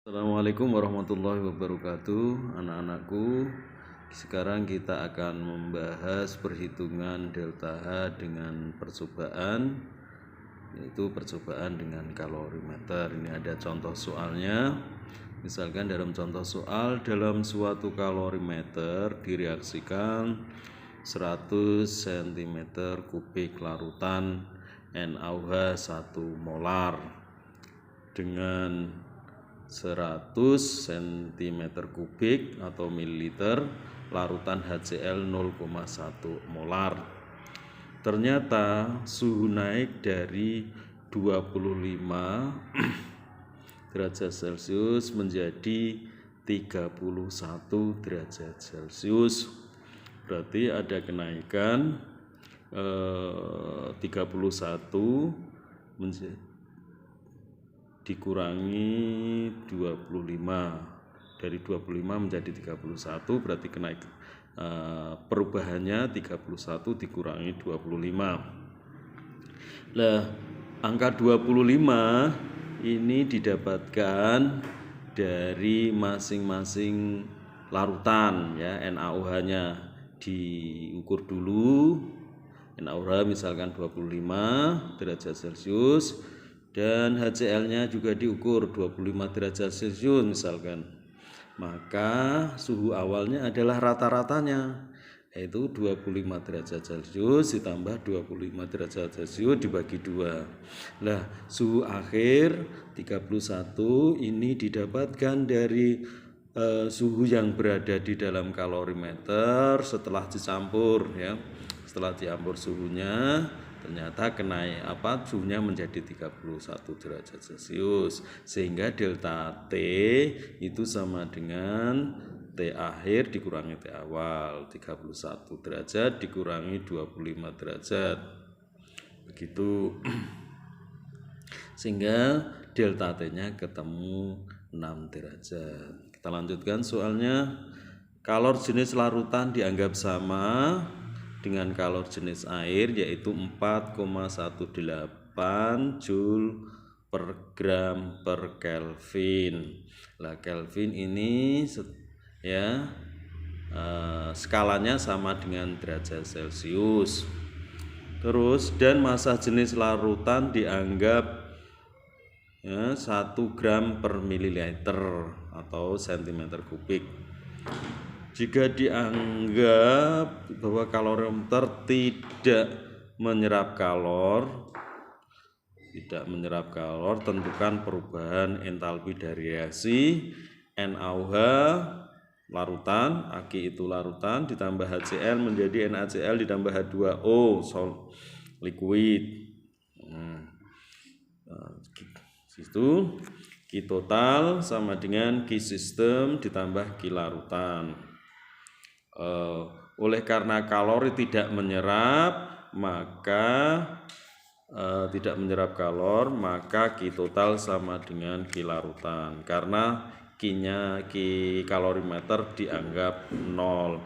Assalamualaikum warahmatullahi wabarakatuh. Anak-anakku, sekarang kita akan membahas perhitungan delta H dengan percobaan, yaitu percobaan dengan kalorimeter. Ini ada contoh soalnya. Misalkan dalam contoh soal, dalam suatu kalorimeter direaksikan 100 cm3 larutan NaOH 1 molar dengan 100 cm3 atau mililiter larutan HCl 0,1 molar. Ternyata suhu naik dari 25 derajat Celcius menjadi 31 derajat Celcius. Berarti ada kenaikan 31 dikurangi 25, dari 25 menjadi 31, berarti kenaik perubahannya 31 dikurangi 25. Nah, angka 25 ini didapatkan dari masing-masing larutan ya. NaOH-nya diukur dulu. NaOH misalkan 25 derajat Celcius dan HCl-nya juga diukur 25 derajat Celcius misalkan. Maka suhu awalnya adalah rata-ratanya, yaitu 25 derajat Celcius ditambah 25 derajat Celcius dibagi 2. Nah, suhu akhir 31 ini didapatkan dari suhu yang berada di dalam kalorimeter setelah dicampur ya. Setelah dicampur suhunya, ternyata suhunya menjadi 31 derajat Celcius, sehingga delta T itu sama dengan T akhir dikurangi T awal, 31 derajat dikurangi 25 derajat, begitu. Sehingga delta T-nya ketemu 6 derajat. Kita lanjutkan soalnya. Kalor jenis larutan dianggap sama dengan kalor jenis air, yaitu 4,18 Joule per gram per Kelvin. Lah, Kelvin ini ya skalanya sama dengan derajat Celcius. Terus, dan massa jenis larutan dianggap 1 gram per mililiter atau cm3. Jika dianggap bahwa kalorimeter tidak menyerap kalor, tentukan perubahan entalpi dari reaksi NaOH larutan, Aq itu larutan, ditambah HCl menjadi NaCl ditambah H2O liquid. Itu Q total sama dengan Q sistem ditambah Q larutan. Oleh karena kalori tidak menyerap, maka Q total sama dengan Q larutan, karena Q-nya, Q kalorimeter dianggap 0.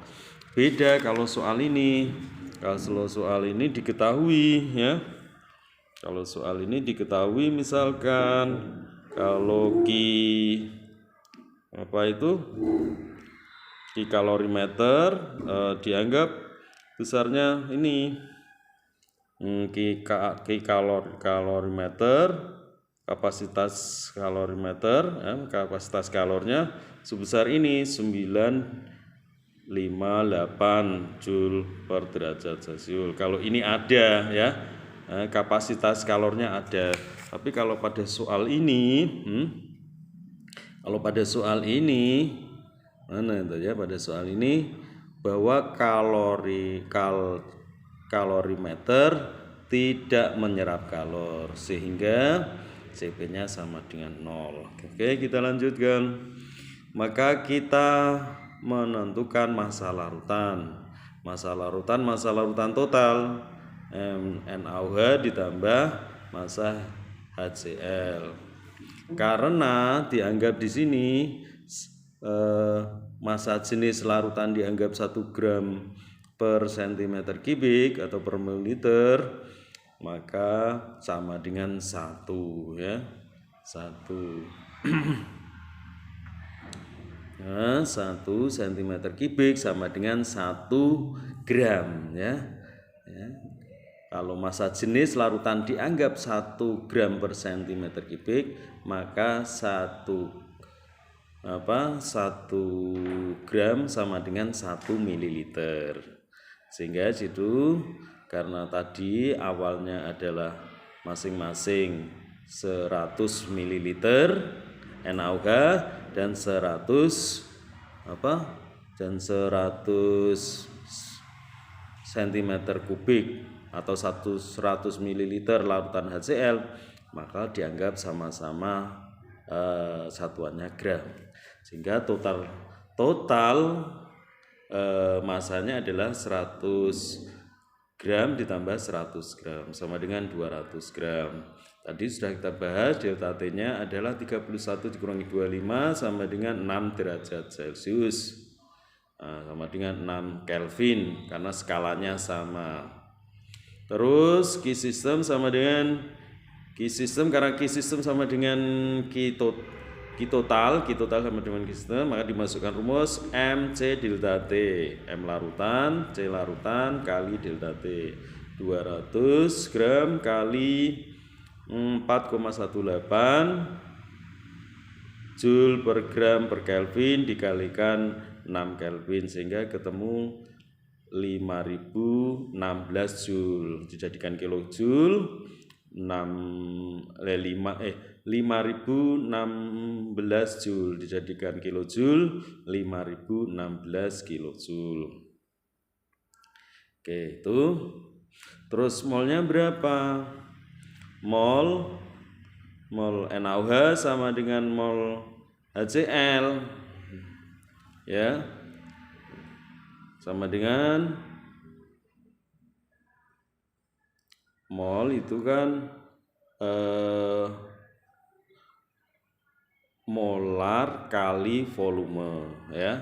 Beda kalau soal ini. Kalau soal ini diketahui ya. Kalau soal ini diketahui misalkan kalau Q kalorimeter dianggap besarnya ini Q kalorimeter, kapasitas kalornya sebesar ini 958 Joule per derajat Celcius. Kalau ini ada ya, kapasitas kalornya ada. Tapi kalau pada soal ini pada soal ini bahwa kalorimeter tidak menyerap kalor, sehingga CP-nya sama dengan 0. Oke, kita lanjutkan. Maka kita menentukan massa larutan. Massa larutan total NaOH ditambah massa HCl. Karena dianggap di sini massa jenis larutan dianggap 1 gram per cm3 atau per mililiter, maka sama dengan 1 ya. 1. Nah, 1 cm3 sama dengan 1 gram ya. Kalau massa jenis larutan dianggap 1 gram per cm3, maka 1 gram sama dengan 1 mililiter. Sehingga situ karena tadi awalnya adalah masing-masing 100 mililiter NaOH dan 100 cm3 atau 100 ml larutan HCl, maka dianggap sama-sama satuannya gram. Sehingga total masanya adalah 100 gram ditambah 100 gram sama dengan 200 gram. Tadi sudah kita bahas delta T-nya adalah 31 dikurangi 25 sama dengan 6 derajat Celcius. Sama dengan 6 Kelvin karena skalanya sama. Terus Q system sama dengan karena Q system sama dengan Q total sama dengan Q system, maka dimasukkan rumus MC delta T, M larutan, C larutan kali delta T, 200 gram kali 4,18 Joule per gram per Kelvin dikalikan 6 Kelvin, sehingga ketemu 5016 Joule. Dijadikan kilojoule 5016 Joule dijadikan kilojoule 5016 kilojoule. Oke, itu. Terus molnya berapa? Mol NaOH sama dengan mol HCl ya, sama dengan mol itu kan molar kali volume ya.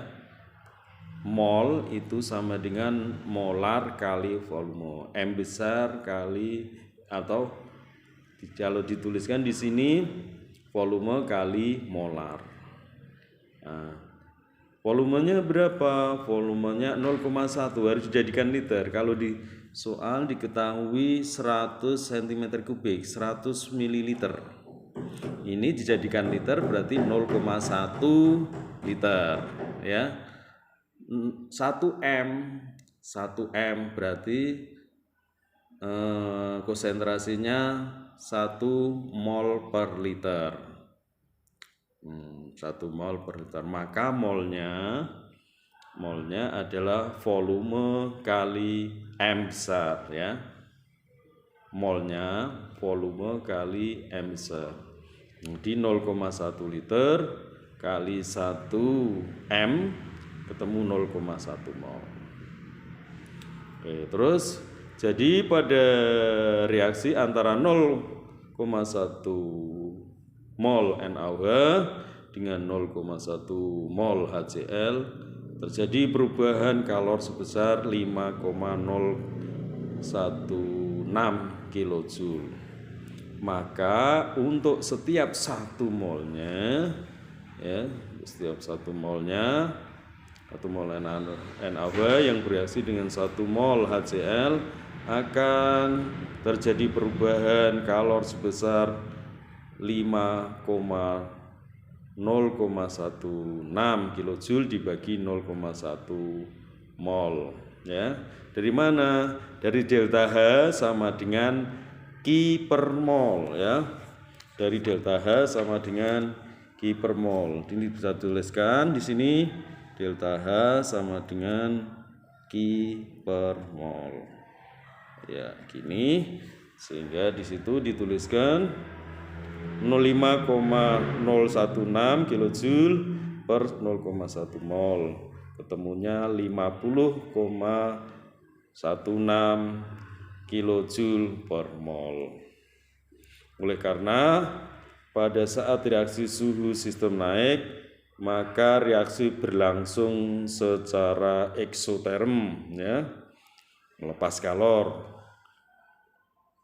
Mol itu sama dengan molar kali volume, M besar kali, atau kalau dituliskan di sini volume kali molar. Nah, volumenya berapa? Volumenya 0,1, harus dijadikan liter. Kalau di soal diketahui 100 cm3, 100 ml. Ini dijadikan liter berarti 0,1 liter ya. 1 M berarti konsentrasinya 1 mol per liter. 1 mol per liter, maka molnya adalah volume kali M besar ya. Molnya volume kali M besar. Jadi 0,1 liter kali 1 M ketemu 0,1 mol. Oke, terus jadi pada reaksi antara 0,1 mol NaOH dengan 0,1 mol HCl terjadi perubahan kalor sebesar 5,016 kilojoule. Maka untuk setiap 1 molnya ya, setiap 1 molnya 1 mol NaOH yang bereaksi dengan 1 mol HCl akan terjadi perubahan kalor sebesar 5,016 kilojoule dibagi 0,1 mol ya. Dari mana? Dari delta H sama dengan Q per mol ya. Dari delta H sama dengan Q per mol. Ini bisa tuliskan di sini delta H sama dengan Q per mol. Ya, gini. Sehingga di situ dituliskan 05,016 kilojoule per 0,1 mol. Ketemunya 50,16 kilojoule per mol. Oleh karena pada saat reaksi suhu sistem naik, maka reaksi berlangsung secara eksoterm ya, melepas kalor,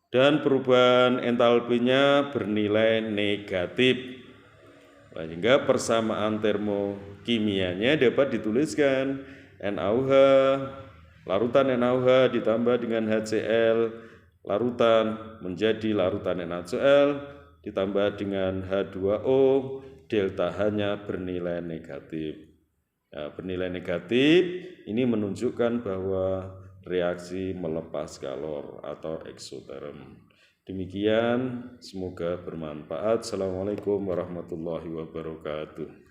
dan perubahan entalpinya bernilai negatif. Sehingga persamaan termokimianya dapat dituliskan NaOH, larutan NaOH ditambah dengan HCl, larutan menjadi larutan NaCl, ditambah dengan H2O, delta H-nya bernilai negatif. Nah, bernilai negatif ini menunjukkan bahwa reaksi melepas kalor atau eksoterm. Demikian, semoga bermanfaat. Assalamualaikum warahmatullahi wabarakatuh.